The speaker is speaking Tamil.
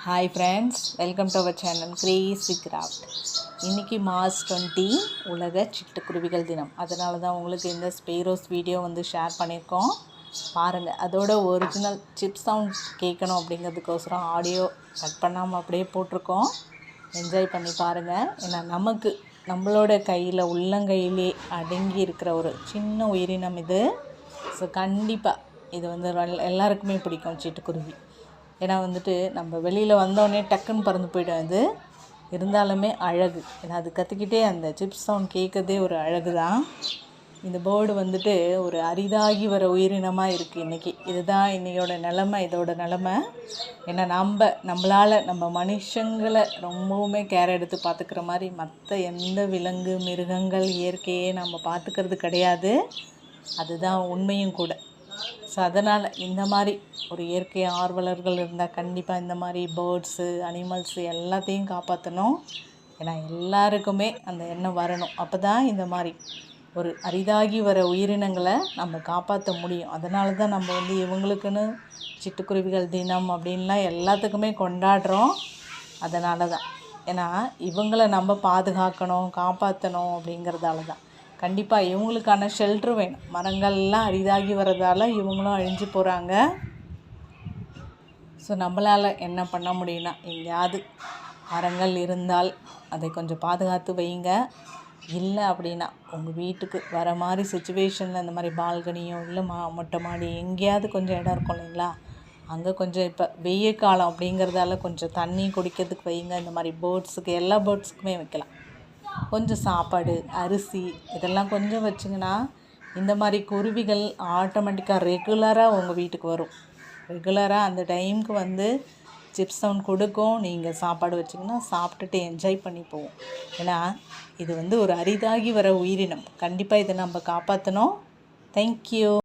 Hi friends, welcome to our channel crazy craft. இன்றைக்கி மார்ச் 20 உலக சிட்டுக்குருவிகள் தினம். அதனால தான் உங்களுக்கு இந்த ஸ்பேரோஸ் வீடியோ ஷேர் பண்ணியிருக்கோம். பாருங்கள், அதோட ஒரிஜினல் சிப் சவுண்ட் கேட்கணும் அப்படிங்கிறதுக்கோசரம் ஆடியோ கட் பண்ணாமல் அப்படியே போட்டிருக்கோம். என்ஜாய் பண்ணி பாருங்கள். ஏன்னா நம்மளோட கையில் உள்ளங்கையிலே அடங்கி இருக்கிற ஒரு சின்ன உயிரினம் இது. ஸோ கண்டிப்பாக இது எல்லாருக்குமே பிடிக்கும் சிட்டுக்குருவி. ஏன்னா நம்ம வெளியில் வந்தோடனே டக்குன்னு பறந்து போய்டும். அது இருந்தாலுமே அழகு. ஏன்னா அது கற்றுக்கிட்டே அந்த சிப்ஸ் சவுண்ட் கேட்குறதே ஒரு அழகு தான். இந்த பேர்டு ஒரு அரிதாகி வர உயிரினமாக இருக்குது இன்றைக்கி. இதுதான் இன்றையோட நிலமை, இதோட நிலமை. ஏன்னா நம்மளால் நம்ம மனுஷங்களை ரொம்பவுமே கேர் எடுத்து பார்த்துக்கிற மாதிரி மற்ற எந்த விலங்கு மிருகங்கள் இயற்கையே நம்ம பார்த்துக்கிறது கிடையாது. அதுதான் உண்மையும் கூட. ஸோ அதனால் இந்த மாதிரி ஒரு இயற்கை ஆர்வலர்கள் இருந்தால் கண்டிப்பாக இந்த மாதிரி பேர்ட்ஸு அனிமல்ஸு எல்லாத்தையும் காப்பாற்றணும். ஏன்னா எல்லாருக்குமே அந்த எண்ணம் வரணும். அப்போ தான் இந்த மாதிரி ஒரு அரிதாகி வர உயிரினங்களை நம்ம காப்பாற்ற முடியும். அதனால தான் நம்ம இவங்களுக்குன்னு சிட்டுக்குருவிகள் தினம் அப்படின்லாம் எல்லாத்துக்குமே கொண்டாடுறோம். அதனால தான், ஏன்னா இவங்களை நம்ம பாதுகாக்கணும், காப்பாற்றணும் அப்படிங்கிறதால தான். கண்டிப்பாக இவங்களுக்கான ஷெல்ட்ரு வேணும். மரங்கள்லாம் அரிதாகி வர்றதால இவங்களும் அழிஞ்சு போகிறாங்க. ஸோ நம்மளால் என்ன பண்ண முடியும்னா, எங்கேயாவது மரங்கள் இருந்தால் அதை கொஞ்சம் பாதுகாத்து வைங்க. இல்லை அப்படின்னா உங்கள் வீட்டுக்கு வர மாதிரி சுச்சுவேஷனில் இந்த மாதிரி பால்கனியோ இல்லை மொட்டை மாடி எங்கேயாவது கொஞ்சம் இடம் இருக்கும் இல்லைங்களா, அங்கே கொஞ்சம் இப்போ வெயில் காலம் அப்படிங்கிறதால கொஞ்சம் தண்ணி குடிக்கிறதுக்கு வைங்க. இந்த மாதிரி பேர்ட்ஸுக்கு, எல்லா பேர்ட்ஸுக்குமே வைக்கலாம். கொஞ்சம் சாப்பாடு, அரிசி இதெல்லாம் கொஞ்சம் வச்சிங்கன்னா இந்த மாதிரி குருவிகள் ஆட்டோமேட்டிக்காக ரெகுலராக உங்கள் வீட்டுக்கு வரும். ரெகுலராக அந்த டைமுக்கு சிப்ஸ் சவுண்ட் கொடுக்கும். நீங்கள் சாப்பாடு வச்சிங்கன்னா சாப்பிட்டுட்டு என்ஜாய் பண்ணி போவோம். ஏன்னா இது ஒரு அரிதாகி வர உயிரினம். கண்டிப்பாக இதை நம்ம காப்பாற்றணும். தேங்க்யூ.